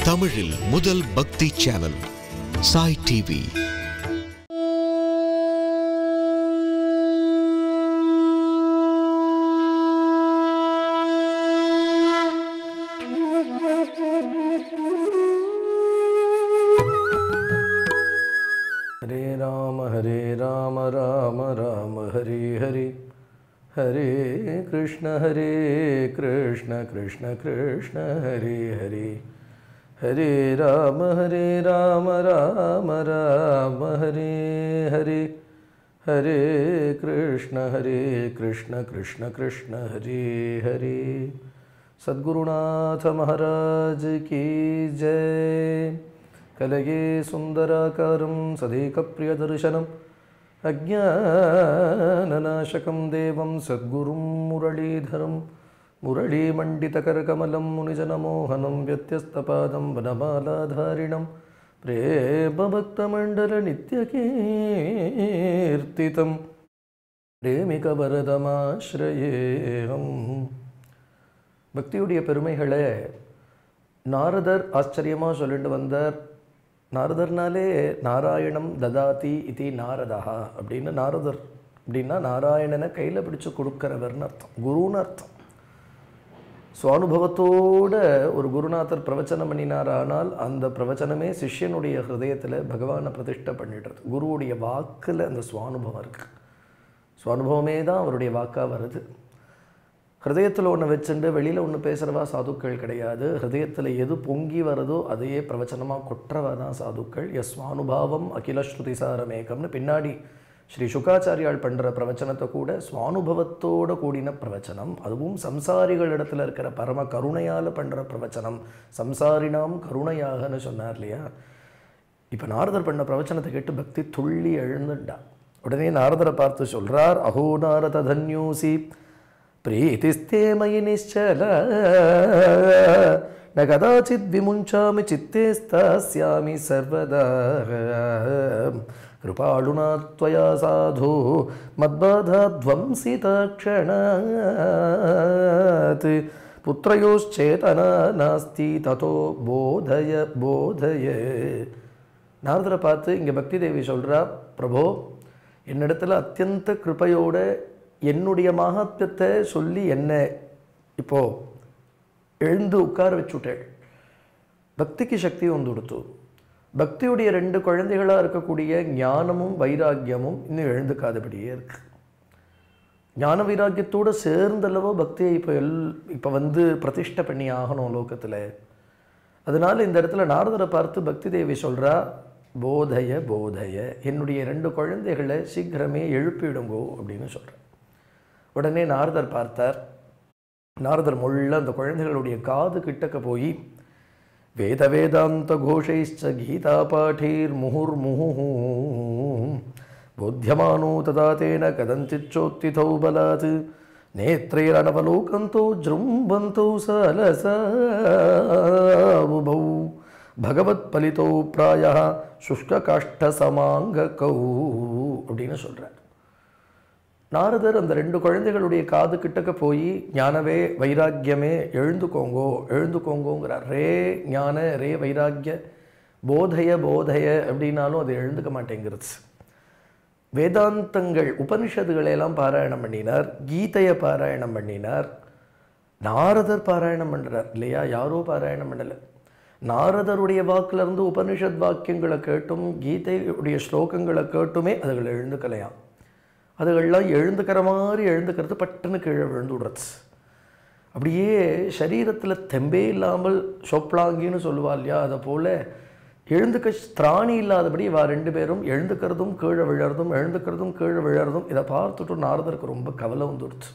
தமிழில் முதல் பக்தி சேனல் சாய் டிவி. हरे राम राम राम हरे हरे, हरे कृष्ण कृष्ण कृष्ण हरे हरे, हरे राम राम राम हरे हरे, हरे कृष्ण कृष्ण कृष्ण हरे हरे. सद्गुरुनाथ महाराज की जय. कलये सुंदराकारं सदैकप्रियदर्शनम् अज्ञाननाशकं देवं सद्गुरुं मुरलीधरं मुरलीमण्डितकरकमलं मुनिजनमोहनं व्यत्यस्तपादं वनमालाधारिणं प्रेमभक्तमण्डलनित्यकीर्तितं प्रेमिकवरदमाश्रयेऽहम्. பக்தியுடைய பெருமைகளை நாரதர் ஆச்சரியமாக சொல்லிட்டு வந்தார். நாரதர்னாலே நாராயணம் ததாதி இதி நாரதா அப்படின்னு. நாரதர் அப்படின்னா நாராயணனை கையில் பிடிச்சு கொடுக்கிறவர்னு அர்த்தம், குருன்னு அர்த்தம். சுவானுபவத்தோட ஒரு குருநாதர் பிரவச்சனம் பண்ணினார். ஆனால் அந்த பிரவச்சனமே சிஷ்யனுடைய ஹிருதயத்தில் பகவானை பிரதிஷ்டை பண்ணிடுறது. குருவுடைய வாக்கில் அந்த சுவானுபவம் இருக்குது. சுவானுபவமே தான் அவருடைய வாக்காக வருது. ஹிருதயத்தில் ஒன்று வச்சுட்டு வெளியில் ஒன்று பேசுகிறவா சாதுக்கள் கிடையாது. ஹிருதயத்தில் எது பொங்கி வருதோ அதையே பிரவச்சனமாக கொற்றவா தான் சாதுக்கள். ஸ்வானுபாவம் அகில ஸ்ருதிசாரமேகம்னு பின்னாடி ஸ்ரீ சுகாச்சாரியால் பண்ணுற பிரவச்சனத்தை கூட சுவானுபவத்தோடு கூடின பிரவச்சனம். அதுவும் சம்சாரிகள் இடத்துல இருக்கிற பரம கருணையால் பண்ணுற பிரவச்சனம். சம்சாரினாம் கருணையாகன்னு சொன்னார் இல்லையா. இப்போ நாரதர் பண்ண பிரவச்சனத்தை கேட்டு பக்தி துள்ளி எழுந்துண்டா. உடனே நாரதரை பார்த்து சொல்கிறார், அஹோ நாரத தன்யோசி प्रीतिस्ते मयि निश्चल न कदाचित् विमुञ्चामि चित्ते स्थास्यामि सर्वदा कृपालुना त्वया साधु मद्बाधाध्वंसितक्षणात् पुत्रयोश्चेतना नास्ति ततो बोधय बोधय. நாரதரை பார்த்து இங்கே பக்தி தேவி சொல்கிறா, பிரபோ என்னிடத்துல அத்தியந்த கிருபையோட என்னுடைய மகாத்மியத்தை சொல்லி என்ன இப்போது எழுந்து உட்கார வச்சுட்டேள். பக்திக்கு சக்தி வந்து கொடுத்து. பக்தியுடைய ரெண்டு குழந்தைகளாக இருக்கக்கூடிய ஞானமும் வைராக்கியமும் இன்னும் எழுந்துக்காதபடியே இருக்கு. ஞான வைராக்கியத்தோடு சேர்ந்தளவோ பக்தியை இப்போ வந்து பிரதிஷ்டை பண்ணி ஆகணும் லோகத்தில். அதனால் இந்த இடத்துல நாரதரை பார்த்து பக்தி தேவி சொல்கிறா, போதைய போதைய என்னுடைய ரெண்டு குழந்தைகளை சீக்கிரமே எழுப்பிடுங்கோ அப்படின்னு சொல்கிறேன். உடனே நாரதர் பார்த்தார். நாரதர் முள்ள அந்த குழந்தைகளுடைய காது கிட்டக்க போய் வேத வேதாந்த கோஷைச்ச கீதா பாட்டீர் முहुर्मुहुः போத்தியமானோ ததா தேன கதஞ்சிச்சோத்திதௌ பலாத் நேத்ரைரனவலோகந்தோ ஜృంభந்தோ சலசாவுபௌ பகவத் பலிதோ பிராயः சுஷ்க காஷ்ட சமாங்ககௌ அப்படின்னு சொல்கிறார். நாரதர் அந்த ரெண்டு குழந்தைகளுடைய காது கிட்டக்க போய் ஞானவே வைராக்கியமே எழுந்துக்கோங்கோ எழுந்துக்கோங்கோங்கிறார். ரே ஞான ரே வைராக்கிய போதைய போதைய அப்படின்னாலும் அது எழுந்துக்க மாட்டேங்கிறது. வேதாந்தங்கள் உபனிஷத்துகளெல்லாம் பாராயணம் பண்ணினார், கீதையை பாராயணம் பண்ணினார். நாரதர் பாராயணம் பண்ணுறார் இல்லையா, யாரோ பாராயணம் பண்ணலை. நாரதருடைய வாக்கிலிருந்து உபனிஷத் வாக்கியங்களை கேட்டும் கீதையுடைய ஸ்லோகங்களை கேட்டுமே அதுகள் எழுந்துக்கலையாம். அதுகள்லாம் எழுந்துக்கிற மாதிரி எழுந்துக்கிறது பட்டுன்னு கீழே விழுந்து விடுறது. அப்படியே சரீரத்தில் தெம்பே இல்லாமல் சொப்லாங்கின்னு சொல்லுவா இல்லையா, அதை போல் எழுந்துக்க திராணி இல்லாதபடி இவா ரெண்டு பேரும் எழுந்துக்கிறதும் கீழே விழறதும் எழுந்துக்கிறதும் கீழே விழறதும். இதை பார்த்துட்டு நாரதருக்கு ரொம்ப கவலை வந்துடுச்சு.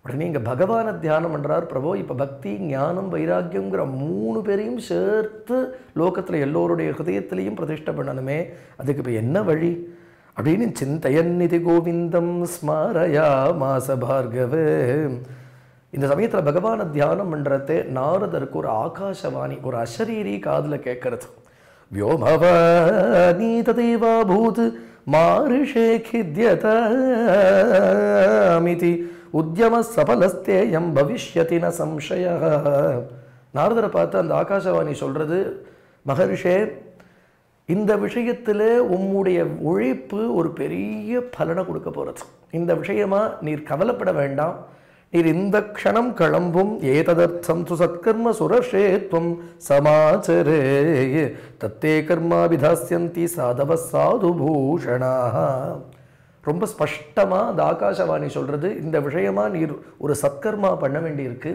உடனே இங்கே பகவானை தியானம் பண்ணுறார். பிரபோ இப்போ பக்தி ஞானம் வைராக்கியங்கிற மூணு பேரையும் சேர்த்து லோகத்தில் எல்லோருடைய ஹிருதயத்திலையும் பிரதிஷ்டை பண்ணணுமே, அதுக்கு இப்போ என்ன வழி அப்படின்னு சிந்தையன்னிதி கோவிந்தம் ஸ்மாரயா மாச பார்கவே. இந்த சமயத்தில் பகவானை தியானம் பண்ணுறதே நாரதருக்கு ஒரு ஆகாசவாணி, ஒரு அசரீரி காதில் கேட்கறது. व्योमवानी तदेवाभूत् मारिषे खिद्यतामिति उद्यमः सफलस्तेयं भविष्यति न संशयः. நாரதரை பார்த்து அந்த ஆகாசவாணி சொல்கிறது, மகரிஷே, இந்த விஷயத்தில் உம்முடைய உழைப்பு ஒரு பெரிய பலனை கொடுக்க போகிறது. இந்த விஷயமா நீர் கவலைப்பட வேண்டாம். நீர் இந்த க்ஷணம் கிளம்பும். ஏததர்த்தம் து சத்கர்ம சுரஷேத்வம் சமாச்சரே தத்தே கர்மா விதாஸ்யந்தி சாதவ சாது பூஷணா. ரொம்ப ஸ்பஷ்டமாக அந்த ஆகாசவாணி சொல்கிறது, இந்த விஷயமா நீர் ஒரு சத்கர்மா பண்ண வேண்டியிருக்கு.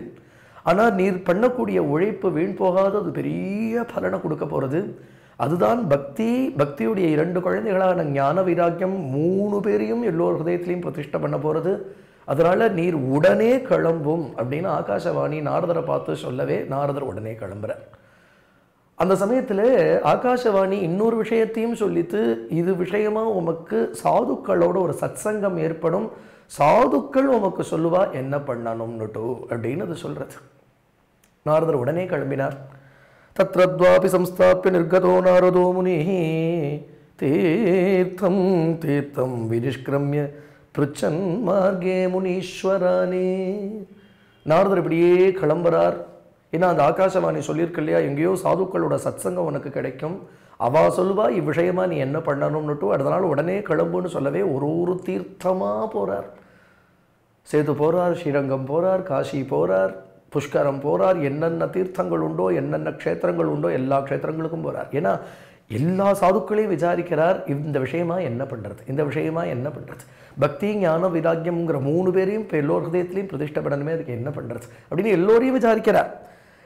ஆனால் நீர் பண்ணக்கூடிய உழைப்பு வீண் போகாத அது பெரிய பலனை கொடுக்க போகிறது. அதுதான் பக்தி. பக்தியுடைய 2 குழந்தைகளான ஞான வைராக்கியம் 3 பேரையும் எல்லோர் ஹிருதயத்திலையும் பிரதிஷ்டை பண்ண போகிறது. அதனால் நீர் உடனே கிளம்பும் அப்படின்னு ஆகாசவாணி நாரதரை பார்த்து சொல்லவே நாரதர் உடனே கிளம்புறார். அந்த சமயத்தில் ஆகாசவாணி இன்னொரு விஷயத்தையும் சொல்லித்து, இது விஷயமா உமக்கு சாதுக்களோட ஒரு சத்சங்கம் ஏற்படும், சாதுக்கள் உமக்கு சொல்லுவா என்ன பண்ணணும்னுட்டு அப்படின்னு அது சொல்கிறது. நாரதர் உடனே கிளம்பினார். தத்ரத்வாபி சம்ஸ்தாப்ய நிர்கதோ நாரதோ முனி தீர்த்தம் தீர்த்தம் வினிஷ்கிரமிய பிருச்சன் மார்கே முனீஸ்வரானே. நாரதர் இப்படியே கிளம்புறார். ஏன்னா அந்த ஆகாசவாணி சொல்லியிருக்கு இல்லையா, எங்கேயோ சாதுக்களோட சத்சங்கம் உனக்கு கிடைக்கும், அவா சொல்லுவா இவ்விஷயமா நீ என்ன பண்ணணும்னுட்டு. அதனால் உடனே கிளம்புன்னு சொல்லவே ஒரு தீர்த்தமாக போகிறார். சேது போகிறார், ஸ்ரீரங்கம் போகிறார், காஷி போகிறார், புஷ்கரம் போகிறார். என்னென்ன தீர்த்தங்கள் உண்டோ, என்னென்ன க்ஷேத்திரங்கள் உண்டோ எல்லா க்ஷேத்திரங்களுக்கும் போகிறார். ஏன்னா எல்லா சாதுக்களையும் விசாரிக்கிறார், இந்த விஷயமா என்ன பண்ணுறது, இந்த விஷயமா என்ன பண்ணுறது. பக்தி ஞான வைராக்கியம்ங்கிற 3 பேரையும் இப்போ எல்லோர் ஹிருதயத்திலையும் பிரதிஷ்டை பண்ணணுமே, அதுக்கு என்ன பண்ணுறது அப்படின்னு எல்லோரையும் விசாரிக்கிறார்.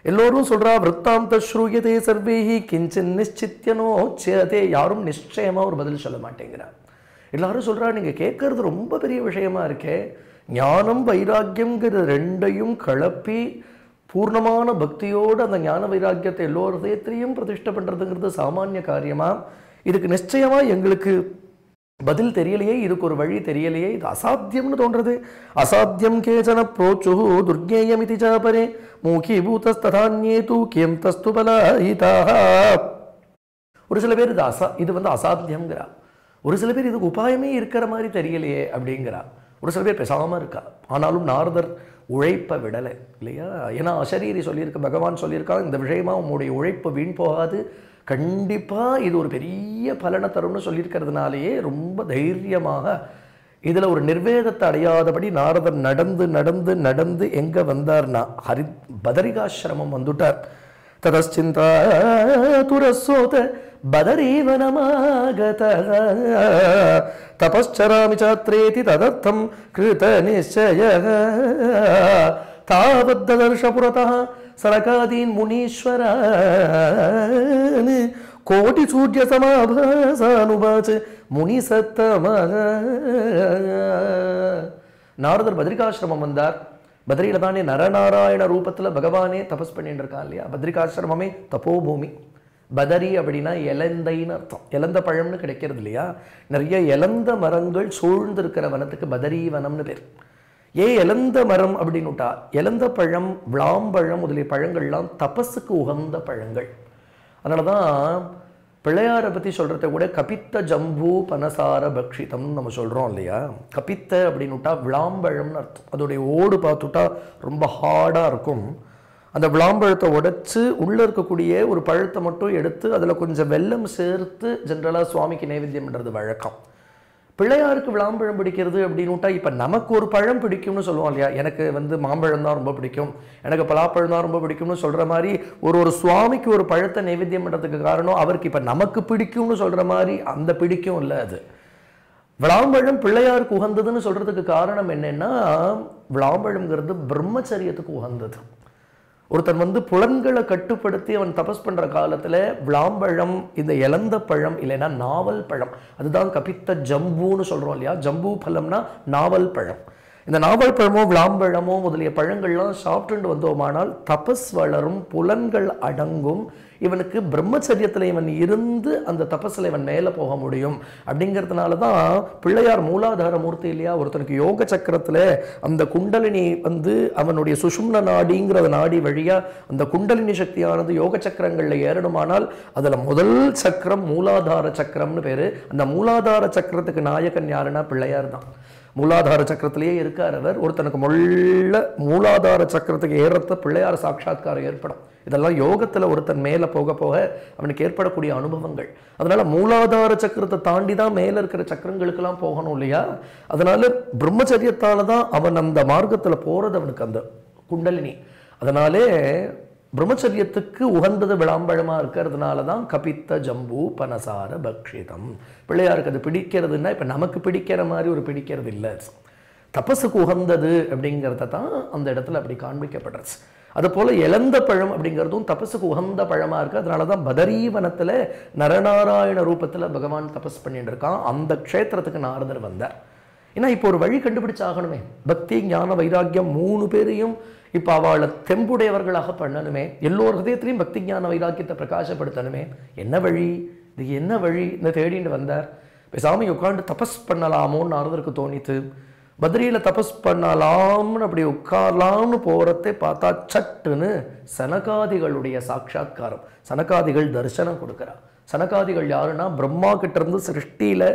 எல்லோரும் சொல்கிறா, விற்த்தாந்த ஸ்ரூயதே சர்வேஹி கிஞ்சின் நிச்சித்யனோச்சதே. யாரும் நிச்சயமாக ஒரு பதில் சொல்ல மாட்டேங்கிறார். எல்லாரும் சொல்கிறா, நீங்கள் கேட்கறது ரொம்ப பெரிய விஷயமா இருக்கே, ஞானம் வைராக்கியங்கிற 2ஐயும் கலப்பி பூர்ணமான பக்தியோடு அந்த ஞான வைராக்கியத்தை எல்லோர் ஹிருதயத்திலையும் பிரதிஷ்டை பண்ணுறதுங்கிறது சாமானிய காரியமா? இதுக்கு நிச்சயமாக எங்களுக்கு பதில் தெரியலையே, இதுக்கு ஒரு வழி தெரியலையே, இது அசாத்தியம்னு தோன்றது. அசாத்தியம் கேச்சன ப்ரோச்சு துர்கேயம் இது சாபரே மூகீபூதஸ்ததான்யே தூ கியம் தஸ்து பலாயிதாக. ஒரு சில பேர் இது அசாத்தியம்ங்கிறா. ஒரு சில பேர் இதுக்கு உபாயமே இருக்கிற மாதிரி தெரியலையே அப்படிங்கிறா. ஒரு சில பேர் பேசாமல் இருக்கா. ஆனாலும் நாரதர் உழைப்பை விடலை இல்லையா. ஏன்னா அசரீரி சொல்லியிருக்க, பகவான் சொல்லியிருக்காங்க, இந்த விஷயமா உங்களுடைய உழைப்பு வீண் போகாது, கண்டிப்பாக இது ஒரு பெரிய பலனை தரும்னு சொல்லியிருக்கிறதுனாலேயே ரொம்ப தைரியமாக இதில் ஒரு நிர்வேதத்தை அடையாதபடி நாரதர் நடந்து நடந்து நடந்து எங்கே வந்தார்னா பதரிகாசிரமம் வந்துட்டார். ததச்சிந்தா துரசோத பதரீவனமாகத தபஸ்சராமி சாத்ரேதி ததர்த்தம் கிருத நிச்சய தாவத்ததர்ஷபுரதः சரகாதீன் முனீஸ்வரான் கோட்டி சூர்ய சமாபாசானுபாச்ச முனி சத்தமாக. நாரதர் பத்ரிகாசிரமம் வந்தார். பத்ரியில தானே நரநாராயண ரூபத்தில் பகவானே தபஸ் பண்ணிட்டு இருக்கான் இல்லையா. பத்ரிகாசிரமமே தபோபூமி. பதரி அப்படின்னா இலந்தைன்னு அர்த்தம். இலந்த பழம்னு கிடைக்கிறது இல்லையா. நிறைய இலந்த மரங்கள் சூழ்ந்திருக்கிற வனத்துக்கு பதரி வனம்னு பேர். ஏன் இலந்த மரம் அப்படின்னுட்டா, இலந்த பழம், விளாம்பழம் முதலிய பழங்கள்லாம் தபஸுக்கு உகந்த பழங்கள். அதனால தான் பிள்ளையாரை பற்றி சொல்கிறத கூட கபித்த ஜம்பூ பனசார பக்ஷிதம்னு நம்ம சொல்கிறோம் இல்லையா. கபித்த அப்படின்னுட்டா விளாம்பழம்னு அர்த்தம். அதோடைய ஓடு பார்த்துட்டா ரொம்ப ஹார்டாக இருக்கும். அந்த விளாம்பழத்தை உடைச்சு உள்ளே இருக்கக்கூடிய ஒரு பழத்தை மட்டும் எடுத்து அதில் கொஞ்சம் வெல்லம் சேர்த்து ஜென்ரலாக சுவாமிக்கு நைவேத்தியம் பண்ணுறது வழக்கம். பிள்ளையாருக்கு விளாம்பழம் பிடிக்கிறது அப்படின்னுட்டா, இப்போ நமக்கு ஒரு பழம் பிடிக்கும்னு சொல்லுவோம் இல்லையா. எனக்கு மாம்பழம் தான் ரொம்ப பிடிக்கும், எனக்கு பலாப்பழம் தான் ரொம்ப பிடிக்கும்னு சொல்கிற மாதிரி ஒரு சுவாமிக்கு ஒரு பழத்தை நைவேத்தியம் பண்ணுறதுக்கு காரணம் அவருக்கு இப்போ நமக்கு பிடிக்கும்னு சொல்கிற மாதிரி அந்த பிடிக்கும் இல்லை. அது விளாம்பழம் பிள்ளையாருக்கு உகந்ததுன்னு சொல்கிறதுக்கு காரணம் என்னென்னா, விளாம்பழம்ங்கிறது பிரம்மச்சரியத்துக்கு உகந்தது. ஒருத்தன் புலன்களை கட்டுப்படுத்தி அவன் தபஸ் பண்ணுற காலத்தில் விளாம்பழம், இந்த இலந்த பழம் இல்லைன்னா நாவல் பழம், அதுதான் கபித்த ஜம்பூன்னு சொல்கிறோம் இல்லையா. ஜம்பூ பழம்னா நாவல் பழம். இந்த நாவல் பழமோ விளாம்பழமோ முதலிய பழங்கள்லாம் சாப்பிட்டு வந்தோமானால் தபஸ் வளரும், புலன்கள் அடங்கும், இவனுக்கு பிரம்மச்சரியத்தில் இவன் இருந்து அந்த தபஸில் இவன் மேலே போக முடியும். அப்படிங்கிறதுனால தான் பிள்ளையார் மூலாதார மூர்த்தி இல்லையா. ஒருத்தனுக்கு யோக சக்கரத்தில் அந்த குண்டலினி அவனுடைய சுஷும்ன நாடிங்கிற நாடி வழியாக அந்த குண்டலினி சக்தியானது யோக சக்கரங்களில் ஏறணுமானால் அதில் முதல் சக்கரம் மூலாதார சக்கரம்னு பேர். அந்த மூலாதார சக்கரத்துக்கு நாயகன் யாருன்னா பிள்ளையார் தான். மூலாதார சக்கரத்திலேயே இருக்கார் அவர். ஒருத்தனுக்கு மூலாதார சக்கரத்துக்கு ஏறத்த பிள்ளையார் சாட்சாத்காரம் ஏற்படும். இதெல்லாம் யோகத்தில் ஒருத்தன் மேலே போக போக அவனுக்கு ஏற்படக்கூடிய அனுபவங்கள். அதனால மூலாதார சக்கரத்தை தாண்டி தான் மேலே இருக்கிற சக்கரங்களுக்கெல்லாம் போகணும் இல்லையா? அதனால பிரம்மச்சரியத்தால தான் அவன் அந்த மார்க்கத்தில் போகிறது அவனுக்கு அந்த குண்டலினி. அதனாலே பிரம்மச்சரியத்துக்கு உகந்தது விளாம்பழமாக இருக்கிறதுனால தான் கபித்த ஜம்பு பனசார பக்ஷிதம். பிள்ளையாருக்கு அது பிடிக்கிறதுன்னா இப்போ நமக்கு பிடிக்கிற மாதிரி ஒரு பிடிக்கிறது இல்லை, தபஸுக்கு உகந்தது அப்படிங்கிறத தான் அந்த இடத்துல அப்படி காண்பிக்கப்படுறது. அதுபோல் இழந்த பழம் அப்படிங்கிறதும் தபஸுக்கு உகந்த பழமாக இருக்குது. அதனால தான் பதரீவனத்தில் நரநாராயண ரூபத்தில் பகவான் தபஸ் பண்ணிட்டு இருக்கான். அந்த க்ஷேத்திரத்துக்கு நாரதர் வந்தார். ஏன்னா இப்போ ஒரு வழி கண்டுபிடிச்சாகணுமே. பக்தி ஞான வைராக்கியம் 3 பேரையும் இப்போ அவளை தெம்புடையவர்களாக பண்ணணுமே. எல்லோர் ஹதயத்திலையும் பக்தி ஞான வைராக்கியத்தை பிரகாசப்படுத்தணுமே. என்ன வழி, இது என்ன வழி இந்த தேடிட்டு வந்தார். பேசாமி உட்காந்து தபஸ் பண்ணலாமோன்னு நாரதருக்கு தோணித்து. பத்ரியில் தபஸ் பண்ணலாம்னு அப்படி உட்காரலாம்னு போகிறதே பார்த்தா சட்டுன்னு சனகாதிகளுடைய சாட்சாத்காரம். சனகாதிகள் தரிசனம் கொடுக்குறா. சனகாதிகள் யாருன்னா பிரம்மா கிட்டேருந்து சிருஷ்டியில்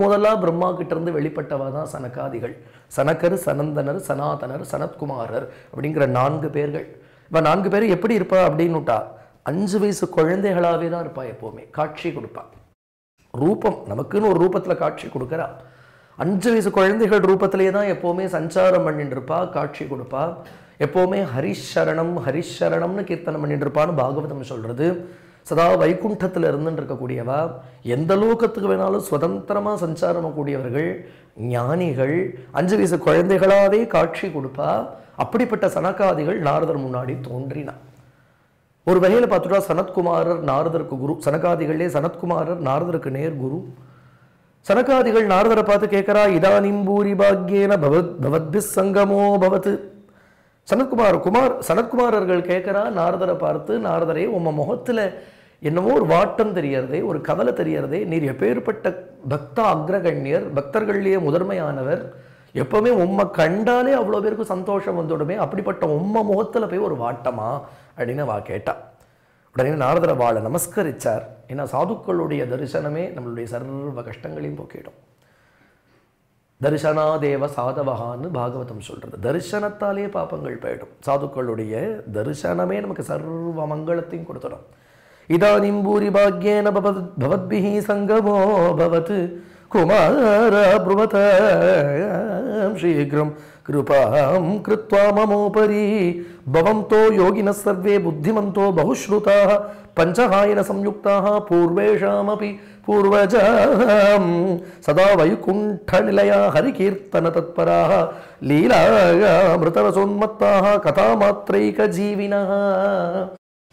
முதலாக பிரம்மா கிட்டேருந்து வெளிப்பட்டவா தான் சனகாதிகள். சனகர், சனந்தனர், சனாதனர், சனத்குமாரர் அப்படிங்கிற 4 பேர்கள். இப்போ 4 பேர் எப்படி இருப்பா அப்படின்னுட்டா 5 வயசு குழந்தைகளாகவே தான் இருப்பா. எப்போவுமே காட்சி கொடுப்பா. ரூபம் நமக்குன்னு ஒரு ரூபத்தில் காட்சி கொடுக்குறா. 5 வயசு குழந்தைகள் ரூபத்திலே தான் எப்போவுமே சஞ்சாரம் பண்ணிட்டு இருப்பா, காட்சி கொடுப்பா. எப்போவுமே ஹரிஷரணம் ஹரிஷரணம்னு கீர்த்தனம் பண்ணிட்டு இருப்பான்னு பாகவதம் சொல்கிறது. சதா வைகுண்டத்தில் இருந்துட்டு இருக்கக்கூடியவா, எந்த லோகத்துக்கு வேணாலும் சுதந்திரமாக சஞ்சாரம் கூடியவர்கள், ஞானிகள், 5 வயசு குழந்தைகளாகவே காட்சி கொடுப்பா. அப்படிப்பட்ட சனகாதிகள் நாரதர் முன்னாடி தோன்றினார். ஒரு வகையில் பார்த்துட்டா சனத்குமாரர் நாரதருக்கு குரு. சனகாதிகளே சனத்குமாரர் நாரதருக்கு நேர் குரு. சனகாதிகள் நாரதரை பார்த்து கேட்குறா, இதானிம் பூரி பாக்யேன பவத்பிஸ் சங்கமோ பவத்து. சனத்குமாரர்கள் கேட்குறா நாரதரை பார்த்து, நாரதரே உம்ம முகத்தில் என்னவோ ஒரு வாட்டம் தெரியறதே, ஒரு கவலை தெரியறதே, நீர் எப்பேற்பட்ட பக்த அக்ரகண்யர், பக்தர்கள்லேயே முதன்மையானவர், எப்பவுமே உம்மை கண்டாலே அவ்வளோ பேருக்கு சந்தோஷம் வந்துவிடுமே, அப்படிப்பட்ட உம்ம முகத்தில் போய் ஒரு வாட்டமா அப்படின்னு அவ கேட்டா. உடனே நாரதர வாழை நமஸ்கரிச்சார். ஏன்னா சாதுக்களுடைய தரிசனமே நம்மளுடைய சர்வ கஷ்டங்களையும் போக்கிடும். தரிசனாதேவ சாதவகான்னு பாகவதம் சொல்கிறது. தரிசனத்தாலே பாப்பங்கள் போயிடும். சாதுக்களுடைய தரிசனமே நமக்கு சர்வ மங்களத்தையும் கொடுத்துடும். இதானிம் பூரி பாக்யேன பவத்பிஹி சங்கமோ பவத் குமார ப்ருவதாம் சீக்ரம் கிருபாம் கிருத்வா மமோபரி பவந்தோ யோகின சர்வே புத்திமந்தோ பகுஸ்ருதாः பஞ்சகாயன சம்யுக்தாः பூர்வேஷாமபி பூர்வஜாம் சதா வைகுண்ட நிலையா ஹரிகீர்த்தன தத்பராः லீலாமிருதரசோன்மத்தாः கதாமாத்ரைக ஜீவினः.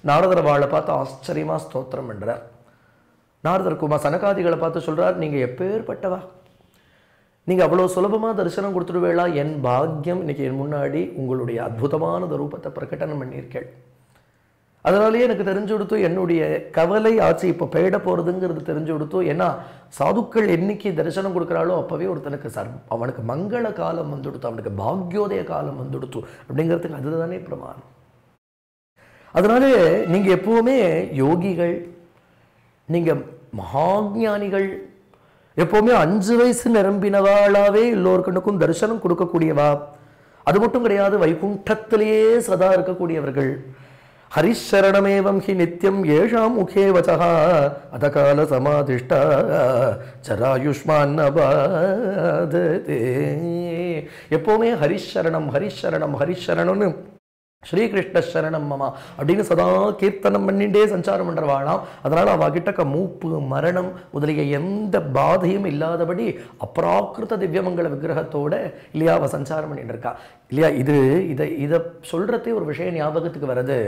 நாரதர் வாழை பார்த்து ஆச்சரியமா ஸ்தோத்திரம் பண்றார். நாரதர் குமார் சனகாதிகளை பார்த்து சொல்றார், நீங்க எப்பேற்பட்டவா, நீங்க அவ்வளோ சுலபமா தரிசனம் கொடுத்துடுவேளா, என் பாக்கியம் இன்னைக்கு என் முன்னாடி உங்களுடைய அற்புதமான ரூபத்தை பிரகடனம் பண்ணியிருக்கேள். அதனாலேயே எனக்கு தெரிஞ்சு கொடுத்தோ என்னுடைய கவலை ஆச்சு இப்போ பெய்ட போகிறதுங்கிறது தெரிஞ்சு கொடுத்தோ. ஏன்னா சாதுக்கள் என்னைக்கு தரிசனம் கொடுக்குறாளோ அப்போவே ஒருத்தனுக்கு அவனுக்கு மங்கள காலம் வந்துடுத்து, அவனுக்கு பாக்யோதய காலம் வந்துடுத்து அப்படிங்கிறதுக்கு அதுதானே பிரமாணம். அதனாலே நீங்கள் எப்போவுமே யோகிகள், நீங்கள் மகாஞானிகள், எப்போவுமே 5 வயசு நிரம்பினவாளாவே எல்லோருக்கனுக்கும் தரிசனம் கொடுக்கக்கூடியவா. அது மட்டும் கிடையாது, வைகுண்டத்திலேயே சதா இருக்கக்கூடியவர்கள். ஹரிஷரணமேவம் ஹி நித்யம் ஏஷாம் முகே வசஹா அதகால சமாதிஷ்டா ஜராயுஷ்மான் நபாததே. எப்போவுமே ஹரிஷரணம் ஹரிஷரணம் ஹரிஷரணம்னு ஸ்ரீகிருஷ்ண சரணம் மமா அப்படின்னு சதா கீர்த்தனம் பண்ணிட்டே சஞ்சாரம் பண்ணுறவாளாம். அதனால் அவகிட்ட மூப்பு மரணம் முதலிய எந்த பாதையும் இல்லாதபடி அப்ராக்கிருத திவ்யமங்கல விக்கிரகத்தோட இல்லையா அவள் சஞ்சாரம் பண்ணிட்டு இருக்கா இல்லையா. இதை சொல்கிறதே ஒரு விஷயம் ஞாபகத்துக்கு வருது.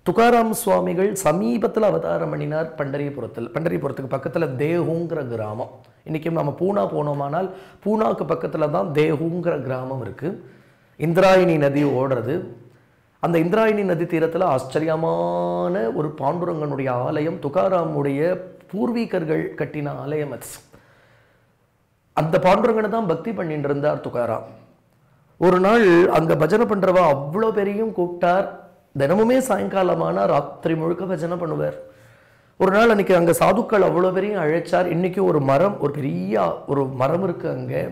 துகாராம் சுவாமிகள் சமீபத்தில் அவதாரம் பண்ணினார் பண்டரிபுரத்தில். பண்டரிபுரத்துக்கு பக்கத்தில் தேஹூங்கிற கிராமம். இன்றைக்கும் நம்ம பூனா போனோமானால் பூனாவுக்கு பக்கத்தில் தான் தேஹூங்கிற கிராமம் இருக்குது. இந்திராயணி நதி ஓடுறது. அந்த இந்திராயணி நதி தீரத்தில் ஆச்சரியமான ஒரு பாண்டுரங்கனுடைய ஆலயம், துகாராமுடைய பூர்வீகர்கள் கட்டின ஆலயம் அது. அந்த பாண்டுரங்கனை தான் பக்தி பண்ணிட்டு இருந்தார் துகாராம். ஒரு நாள் அங்கே பஜனை பண்ணுறவா அவ்வளோ பெரியும் கூப்பிட்டார். தினமுமே சாயங்காலமான ராத்திரி முழுக்க பஜனை பண்ணுவார். ஒரு நாள் அன்றைக்கி அங்கே சாதுக்கள் அவ்வளோ பெரியும் அழைச்சார். இன்றைக்கி ஒரு மரம், ஒரு பெரிய ஒரு மரம் இருக்குது அங்கே.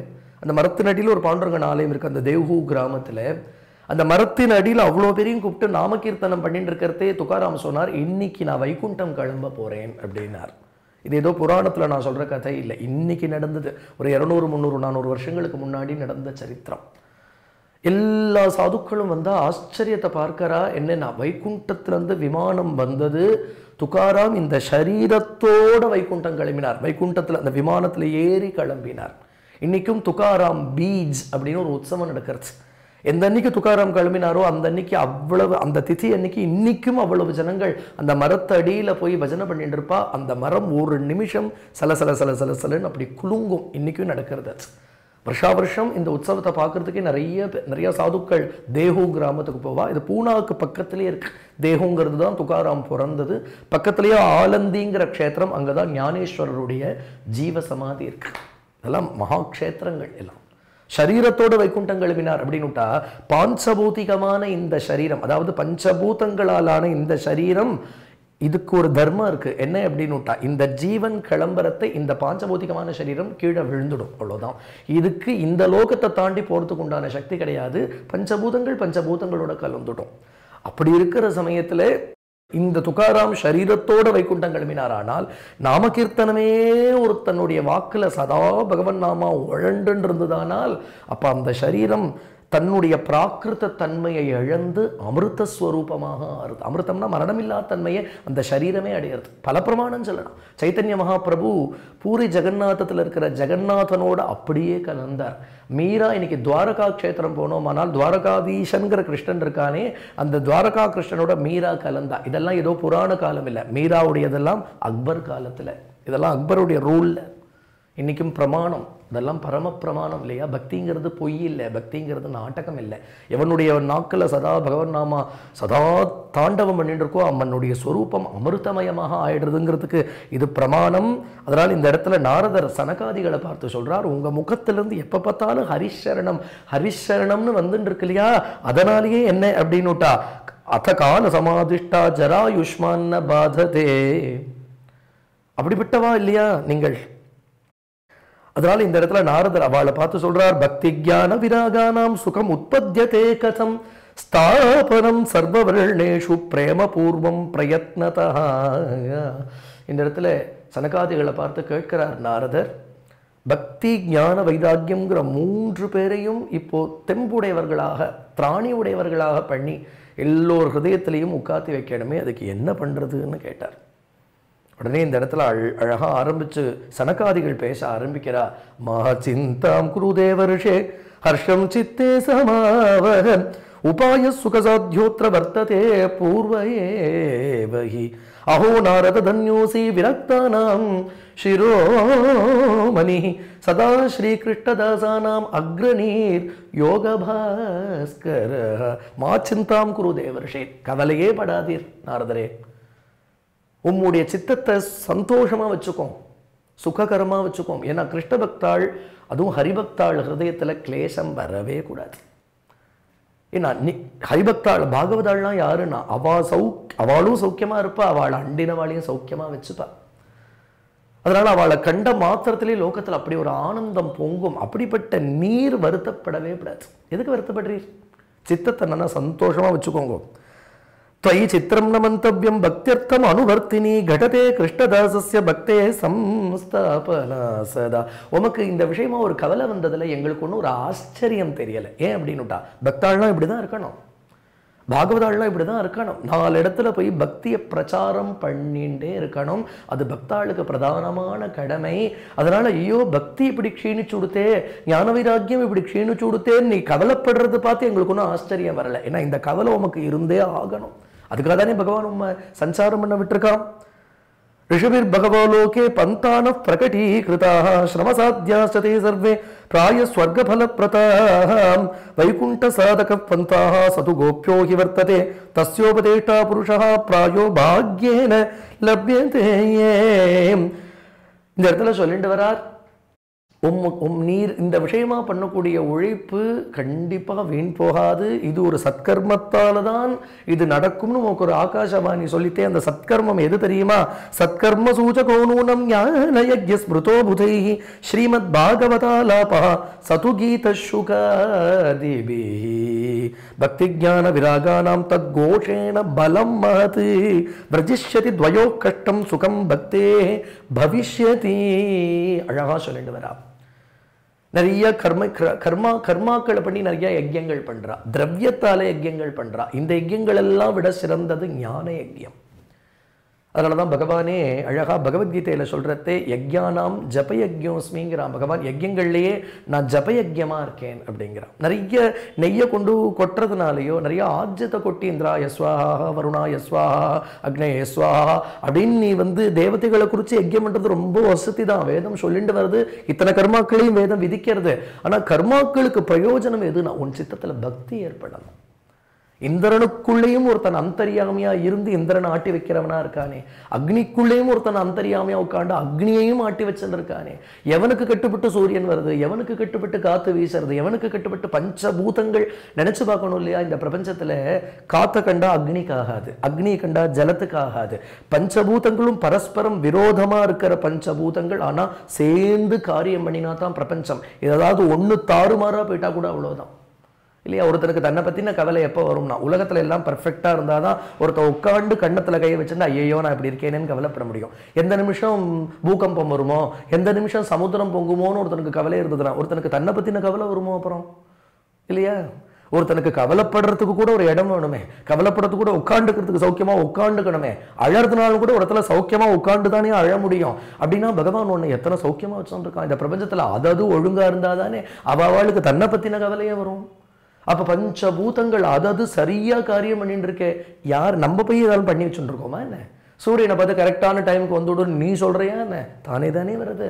அந்த மரத்தின் அடியில் ஒரு பாண்டுரங்கன் ஆலயம் இருக்குது அந்த தேவ்ஹூ கிராமத்தில். அந்த மரத்தின் அடியில் அவ்வளோ பேரையும் கூப்பிட்டு நாமகீர்த்தனம் பண்ணிட்டு இருக்கிறதே துக்காராம் சொன்னார், இன்னைக்கு நான் வைகுண்டம் கிளம்ப போகிறேன் அப்படின்னார். இது ஏதோ புராணத்தில் நான் சொல்கிற கதை இல்லை, இன்னைக்கு நடந்தது. ஒரு 200, 300, 400 வருஷங்களுக்கு முன்னாடி நடந்த சரித்திரம். எல்லா சாதுக்களும் வந்தால் ஆச்சரியத்தை பார்க்கறா. என்னன்னா வைகுண்டத்திலேருந்து விமானம் வந்தது, துக்காராம் இந்த சரீரத்தோட வைகுண்டம் கிளம்பினார். வைகுண்டத்தில் அந்த விமானத்தில் ஏறி கிளம்பினார். இன்றைக்கும் துக்காராம் பீஜ் அப்படின்னு ஒரு உற்சவம் நடக்கிறது. எந்த அன்னைக்கு துக்காராம் கிளம்பினாரோ அந்த அன்னைக்கு அவ்வளவு, அந்த திதி அன்னைக்கு இன்னைக்கும் அவ்வளவு ஜனங்கள் அந்த மரத்தடியில் போய் பஜனை பண்ணிட்டு இருப்பா. அந்த மரம் ஒரு நிமிஷம் சலசலன்னு அப்படி குலுங்கும். இன்னைக்கும் நடக்கிறது. வருஷா வருஷம் இந்த உற்சவத்தை பார்க்கறதுக்கே நிறைய சாதுக்கள் தேஹூ கிராமத்துக்கு போவா. இது பூனாவுக்கு பக்கத்திலே இருக்கு. தேஹூங்கிறது தான் துக்காராம் பிறந்தது. பக்கத்திலேயே ஆலந்திங்கிற க்ஷேத்திரம், அங்கே தான் ஞானேஸ்வரருடைய ஜீவ சமாதி இருக்கு. இதெல்லாம் மகாக்ஷேத்திரங்கள் எல்லாம். சரீரத்தோடு வைகுண்டம் கிளம்பினார் அப்படின்னுட்டா பாஞ்சபூதிகமான இந்த சரீரம், அதாவது பஞ்சபூதங்களாலான இந்த சரீரம், இதுக்கு ஒரு தர்மம் இருக்கு. என்ன அப்படின்னுட்டா இந்த ஜீவன் கிளம்புறத்தை இந்த பாஞ்சபூதிகமான சரீரம் கீழே விழுந்துடும், அவ்வளோதான். இதுக்கு இந்த லோகத்தை தாண்டி போகிறதுக்கு உண்டான சக்தி கிடையாது. பஞ்சபூதங்களோட கலந்துடும். அப்படி இருக்கிற சமயத்தில் இந்த துக்காராம் சரீரத்தோட வைகுண்டம் கிளம்பினார். ஆனால் நாமகீர்த்தனமே ஒரு தன்னுடைய வாக்குல சதா பகவன் நாமா உழண்டு இருந்ததானால் அப்ப அந்த சரீரம் தன்னுடைய பிராகிருத தன்மையை இழந்து அமிர்தஸ்வரூபமாக ஆறுது. அமிர்தம்னா மரணமில்லா தன்மையை அந்த சரீரமே அடையிறது. பல பிரமாணம் சொல்லலாம். சைத்தன்ய மகாபிரபு பூரி ஜெகநாதத்தில் இருக்கிற ஜெகநாதனோட அப்படியே கலந்தார். மீரா இன்னைக்கு துவாரகா க்ஷேத்திரம் போனோம், ஆனால் துவாரகாதீசன்கிற கிருஷ்ணன் இருக்கானே, அந்த துவாரகா கிருஷ்ணனோட மீரா கலந்தா. இதெல்லாம் ஏதோ புராண காலம் இல்லை, மீராவுடையதெல்லாம் அக்பர் காலத்தில். இதெல்லாம் அக்பருடைய ரூல்ல இன்னைக்கும் பிரமாணம். இதெல்லாம் பரம பிரமாணம் இல்லையா? பக்திங்கிறது பொய் இல்லை, பக்திங்கிறது நாடகம் இல்லை. எவனுடைய நாக்கில் சதா பகவன் நாமா சதா தாண்டவம் பண்ணிட்டு இருக்கோ அம்மனுடைய ஸ்வரூபம் அமிர்தமயமாக ஆயிடுறதுங்கிறதுக்கு இது பிரமாணம். அதனால் இந்த இடத்துல நாரதர் சனகாதிகளை பார்த்து சொல்றார், உங்க முகத்திலிருந்து எப்போ பார்த்தாலும் ஹரிஷரணம் ஹரிஷரணம்னு வந்துட்டு இருக்கு இல்லையா? அதனாலேயே என்ன அப்படின்னுட்டா அத கால சமாதிஷ்டா ஜராயுஷ்மான பாததே. அப்படிப்பட்டவா இல்லையா நீங்கள்? அதனால இந்த இடத்துல நாரதர் அவளை பார்த்து சொல்றார், பக்தி ஜான விராகானாம் சுகம் உற்பத்தியதே கதம் ஸ்தாபனம் சர்வவர்ணேஷு பிரேமபூர்வம் பிரயத்னதா. இந்த இடத்துல சனகாதிகளை பார்த்து கேட்கிறார் நாரதர், பக்தி ஞான வைராக்கியம்ங்கிற 3 பேரையும் இப்போ தெம்புடையவர்களாக திராணி உடையவர்களாக பண்ணி எல்லோர் ஹிருதயத்திலையும் உட்காத்தி வைக்கணுமே, அதுக்கு என்ன பண்றதுன்னு கேட்டார். உடனே இந்த இடத்துல அழகா ஆரம்பிச்சு சனகாதிகள் பேச ஆரம்பிக்கிறா. மகா சிந்தாம் குருதேவர்ஷே ஹர்ஷம் சித்தே சமாவஹ உபாய சுகசாத்யோத்ர வர்த்ததே பூர்வயேவஹி அஹோ நாரத தன்யோசி விரக்தானாம் சிரோமணி சதா ஸ்ரீகிருஷ்ணதாசானாம் அக்ரணீர் யோகபாஸ்கர. மா சிந்தாம் குருதேவர்ஷே, கவலையே படாதீர் நாரதரே, உம்முடைய சித்தத்தை சந்தோஷமாக வச்சுக்கோம், சுககரமாக வச்சுக்கோம். ஏன்னா கிருஷ்ண பக்தாள் அதுவும் ஹரிபக்தாள் ஹிருதயத்தில் கிளேசம் வரவே கூடாது. ஏன்னா ஹரிபக்தாள் பாகவதாள்லாம் யாருன்னா அவளும் சௌக்கியமாக இருப்பா, அவளை அண்டினவாளையும் சௌக்கியமாக வச்சுப்பா. அதனால் அவளை கண்ட மாத்திரத்திலே லோகத்தில் அப்படி ஒரு ஆனந்தம் பொங்கும். அப்படிப்பட்ட நீர் வருத்தப்படவே கூடாது. எதுக்கு வருத்தப்படுறீர்? சித்தத்தை நல்லா சந்தோஷமாக வச்சுக்கோங்க. त्वयि चित्रं न मन्तव्यं भक्त्यर्थम अनुवर्तिनी घटते कृष्णदासस्य भक्ते संस्थापना सदा. உமக்கு இந்த விஷயமா ஒரு கவலை வந்ததில்லை, எங்களுக்கு ஒன்றும் ஒரு ஆச்சரியம் தெரியலை. ஏன் அப்படின்னுட்டா பக்தாள்லாம் இப்படி தான் இருக்கணும், பாகவதாள்லாம் இப்படி தான் இருக்கணும். 4 இடத்துல போய் பக்தியை பிரச்சாரம் பண்ணிகிட்டே இருக்கணும். அது பக்தாளுக்கு பிரதானமான கடமை. அதனால ஐயோ பக்தி இப்படி க்ஷீணிச்சு கொடுத்தே, ஞான வைராக்கியம் இப்படி க்ஷீணிச்சு கொடுத்தேன்னு நீ கவலைப்படுறது பார்த்து எங்களுக்கு ஒன்றும் ஆச்சரியம் வரலை. ஏன்னா இந்த கவலை உமக்கு இருந்தே ஆகணும். அதுக்காக தானே பகவான் உண்மை சஞ்சாரம் பண்ண விட்டுருக்கான். ऋषिभिर् भगवलोके पंतानः प्रकटीकृताः श्रमसाध्याश्चते सर्वे प्राय स्वर्गफलप्रदाः वैकुण्ठसाधकः पंथाः सतु गोप्यो हि वर्तते तस्योपदेष्टा पुरुषः प्रायो भाग्येन लभ्यते. இந்த இடத்துல சொல்லிட்டு வரார், நீர் இந்த விஷயமா பண்ணக்கூடிய உழைப்பு கண்டிப்பாக வீண் போகாது. இது ஒரு சத்கர்மத்தால தான் இது நடக்கும்னு உனக்கு ஒரு ஆகாசவாணி சொல்லித்தே. அந்த சத்கர்மம் எது தெரியுமா? சத்கர்ம சூச்சகோனூனம் ஞானயஜ்ய ஸ்மிருதோ புதைஹி ஸ்ரீமத் பாகவதாலாபா சது கீத சுகாதிபி பக்தி ஞான விராகானாம் தத் கோஷேன பலம் மஹத் விரஜிஷ்யதி துவயோ கஷ்டம் சுகம் பக்தே பவிஷ்யதி. அழகா சொல்லிட்டு வரா. நிறைய கர்மாக்களை பண்ணி நிறைய யஜ்யங்கள் பண்றா, திரவியத்தால யஜ்யங்கள் பண்றா. இந்த யஜ்யங்கள் எல்லாம் விட சிறந்தது ஞான யஜ்யம். அதனாலதான் பகவானே அழகா பகவத்கீதையில சொல்றதே யஜ்யானாம் ஜபயஜ்யோஸ்மிங்கிறான் பகவான். யஜ்யங்கள்லயே நான் ஜபயஜ்யமா இருக்கேன் அப்படிங்கிறான். நிறைய நெய்யை கொண்டு கொட்டுறதுனாலையோ, நிறைய ஆஜ்யத்தை கொட்டி இந்திரா யஸ்வாஹா வருணா யஸ்வாஹா அக்னே யஸ்வாஹா அப்படின்னு நீ தேவதைகளை குறித்து யஜ்யம் பண்றது ரொம்ப வசதி தான். வேதம் சொல்லிட்டு வருது, இத்தனை கர்மாக்களையும் வேதம் விதிக்கிறது. ஆனா கர்மாக்களுக்கு பிரயோஜனம் எதுனா உன் சித்தத்துல பக்தி ஏற்படணும். இந்திரனுக்குள்ளேயும் ஒருத்தன் அந்தரியாமையா இருந்து இந்திரனை ஆட்டி வைக்கிறவனா இருக்கானே, அக்னிக்குள்ளேயும் ஒருத்தன் அந்தரியாமையா உட்காந்து அக்னியையும் ஆட்டி வச்சுட்டு இருக்கானே. எவனுக்கு கட்டுப்பட்டு சூரியன் வருது, எவனுக்கு கட்டுப்பட்டு காத்து வீசுறது, எவனுக்கு கட்டுப்பட்டு பஞ்சபூதங்கள். நினைச்சு பார்க்கணும் இல்லையா? இந்த பிரபஞ்சத்துல காத்த கண்டா அக்னிக்காகாது, அக்னியை கண்டா ஜலத்துக்காகாது. பஞ்சபூதங்களும் பரஸ்பரம் விரோதமா இருக்கிற பஞ்சபூதங்கள், ஆனா சேர்ந்து காரியம் பண்ணினா தான் பிரபஞ்சம். ஏதாவது ஒண்ணு தாறுமாறா போயிட்டா கூட அவ்வளவுதான் இல்லையா? ஒருத்தருக்கு தன்னை பத்தின கவலை எப்போ வரும்னா, உலகத்துல எல்லாம் பர்ஃபெக்டா இருந்தாதான் ஒருத்தர் உட்காந்து கண்ணத்துல கையை வச்சுட்டு ஐயோ நான் இப்படி இருக்கேனேன்னு கவலைப்பட முடியும். எந்த நிமிஷம் பூகம்பம் வருமோ, எந்த நிமிஷம் சமுத்திரம் பொங்குமோன்னு ஒருத்தனுக்கு கவலை இருந்ததுன்னா ஒருத்தனுக்கு தன்னை பத்தின கவலை வருமோ அப்புறம் இல்லையா? ஒருத்தனுக்கு கவலைப்படுறதுக்கு கூட ஒரு இடம் வேணுமே, கவலைப்படுறதுக்கு கூட உட்காந்துக்கிறதுக்கு சௌக்கியமா உட்காந்துக்கணுமே, அழறதுனாலும் கூட ஒரு இடத்துல சௌக்கியமா உட்காந்து தானே அழ முடியும். அப்படின்னா பகவான் ஒண்ணு எத்தனை சௌக்கியமா வச்சுருக்கான் இந்த பிரபஞ்சத்துல. அதாவது ஒழுங்கா இருந்தாதானே அவளுக்கு தன்னை பத்தின கவலையே வரும். அப்ப பஞ்சபூதங்கள் அதாவது சரியா காரியம் பண்ணிட்டு இருக்கே. யார் நம்ம போய் ஏதாவது பண்ணி வச்சுட்டு இருக்கோமா என்ன? சூரியனை பார்த்து கரெக்டான டைமுக்கு வந்துவிடும் நீ சொல்றியா என்ன? தானே தானே வருது,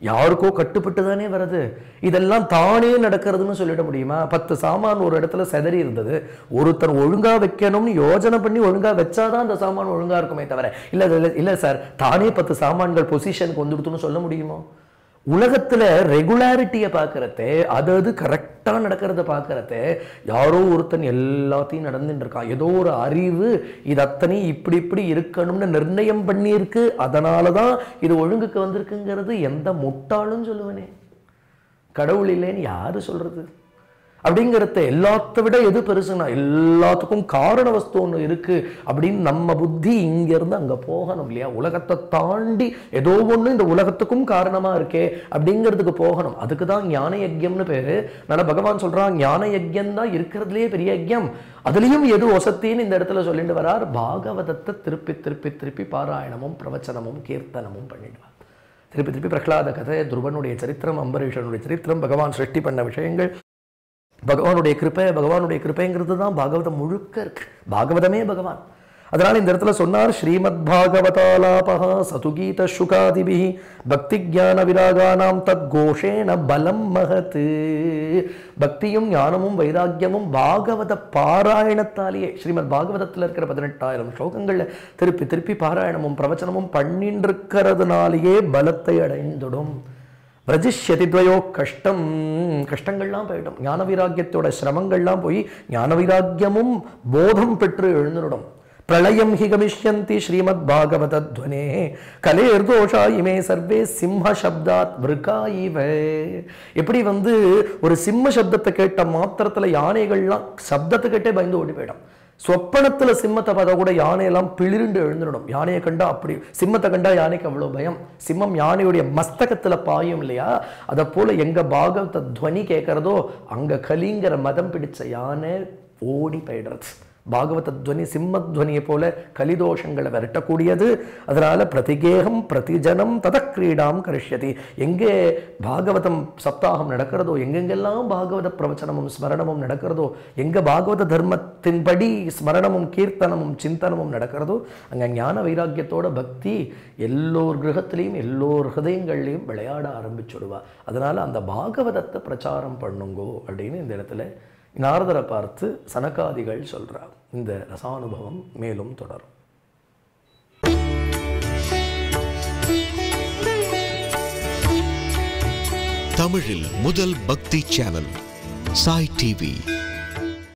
யாருக்கோ கட்டுப்பட்டு தானே வருது. இதெல்லாம் தானே நடக்கிறதுன்னு சொல்லிட முடியுமா? 10 சாமான் ஒரு இடத்துல செதறி இருந்தது, ஒருத்தர் ஒழுங்கா வைக்கணும்னு யோஜனை பண்ணி ஒழுங்கா வச்சாதான் அந்த சாமான் ஒழுங்கா இருக்குமே தவிர இல்ல சார் தானே 10 சாமான்கள் பொசிஷனுக்கு வந்துடுத்துன்னு சொல்ல முடியுமோ? உலகத்துல ரெகுலாரிட்டியை பார்க்கறதே, அதாவது கரெக்டா நடக்கிறத பார்க்கறதே, யாரோ ஒருத்தன் எல்லாத்தையும் நடந்துட்டு இருக்கான். ஏதோ ஒரு அறிவு இது அத்தனை இப்படி இப்படி இருக்கணும்னு நிர்ணயம் பண்ணியிருக்கு, அதனாலதான் இது ஒழுங்குக்கு வந்திருக்குங்கிறது எந்த முட்டாளும் சொல்லுவனே. கடவுள் இல்லைன்னு யாரு சொல்றது? அப்படிங்கிறத எல்லாத்த விட எது பெருசுன்னா எல்லாத்துக்கும் காரண வஸ்து ஒன்று இருக்கு அப்படின்னு நம்ம புத்தி இங்கிருந்து அங்க போகணும் இல்லையா? உலகத்தை தாண்டி ஏதோ ஒண்ணு இந்த உலகத்துக்கும் காரணமா இருக்கே அப்படிங்கிறதுக்கு போகணும். அதுக்கு தான் ஞான யஜ்யம்னு பேரு. அதனால பகவான் சொல்றான் ஞான யஜ்யம் தான் இருக்கிறதுலயே பெரிய யஜ்யம். அதுலயும் எது வசத்தின்னு இந்த இடத்துல சொல்லிட்டு வரார். பாகவதத்தை திருப்பி திருப்பி திருப்பி பாராயணமும் பிரவச்சனமும் கீர்த்தனமும் பண்ணிடுவார். திருப்பி திருப்பி பிரகலாத கதை, துருவனுடைய சரித்திரம், அம்பரீஷனுடைய சரித்திரம், பகவான் சிருஷ்டி பண்ண விஷயங்கள், பகவானுடைய கிருபைங்கிறது தான் பாகவதம் முழுக்க இருக்கு. பாகவதமே பகவான். அதனால இந்த இடத்துல சொன்னார் ஸ்ரீமத் பாகவதாலாபஹ சதுகீத சுகாதிபி பக்தி ஞான விராகானாம் தத் கோஷேன பலம் மஹத். பக்தியும் ஞானமும் வைராக்கியமும் பாகவத பாராயணத்தாலேயே, ஸ்ரீமத் பாகவதத்தில் இருக்கிற 18,000 ஸ்லோகங்கள்ல திருப்பி திருப்பி பாராயணமும் பிரவச்சனமும் பண்ணிட்டு இருக்கிறதுனாலேயே பலத்தை அடைந்துடும். பிரஜிஷ்யதி துவயோ கஷ்டம், கஷ்டங்கள்லாம் போயிடும். ஞான வைராக்கியத்தோட சிரமங்கள்லாம் போய் ஞான வைராக்கியமும் போதம் பெற்று எழுந்துடும். பிரளயம் ஹி கமிஷ்யந்தி ஸ்ரீமத் பாகவத துவனே கலேர்தோஷா இமே சர்வே சிம்ம சப்தாத் விருகாயிவ. எப்படி ஒரு சிம்ம சப்தத்தை கேட்ட மாத்திரத்துல யானைகள்லாம் சப்தத்தை கேட்டே பயந்து ஓடி போயிடும். சொப்பனத்துல சிம்மத்தை பார்த்தா கூட யானையெல்லாம் பிளிர்ந்து எழுந்துடும். யானையை கண்டா அப்படி, சிம்மத்தை கண்டா யானைக்கு அவ்வளவு பயம். சிம்மம் யானையுடைய மஸ்தகத்துல பாயும் இல்லையா? அதை போல எங்க பாகவத துவனி கேட்கறதோ அங்க கலிங்கிற மதம் பிடிச்ச யானை ஓடி போயிடுறது. பாகவத துவனி சிம்மத்வனியை போல கலிதோஷங்களை விரட்டக்கூடியது. அதனால பிரதிகேகம் பிரதிஜனம் ததக்ரீடாம் கரிஷ்யதி. எங்கே பாகவதம் சப்தாகம் நடக்கிறதோ, எங்கெங்கெல்லாம் பாகவத பிரவச்சனமும் ஸ்மரணமும் நடக்கிறதோ, எங்க பாகவத தர்மத்தின்படி ஸ்மரணமும் கீர்த்தனமும் சிந்தனமும் நடக்கிறதோ, அங்க ஞான வைராக்கியத்தோட பக்தி எல்லோர் கிரகத்திலையும் எல்லோர் ஹதயங்கள்லையும் விளையாட ஆரம்பிச்சுடுவா. அதனால அந்த பாகவதத்தை பிரச்சாரம் பண்ணுங்கோ அப்படின்னு இந்த இடத்துல நாரதரை பார்த்து சனகாதிகள் சொல்றார். இந்த ரசானுபவம் மேலும் தொடரும். தமிழில் முதல் பக்தி சேனல் சாய் டிவி.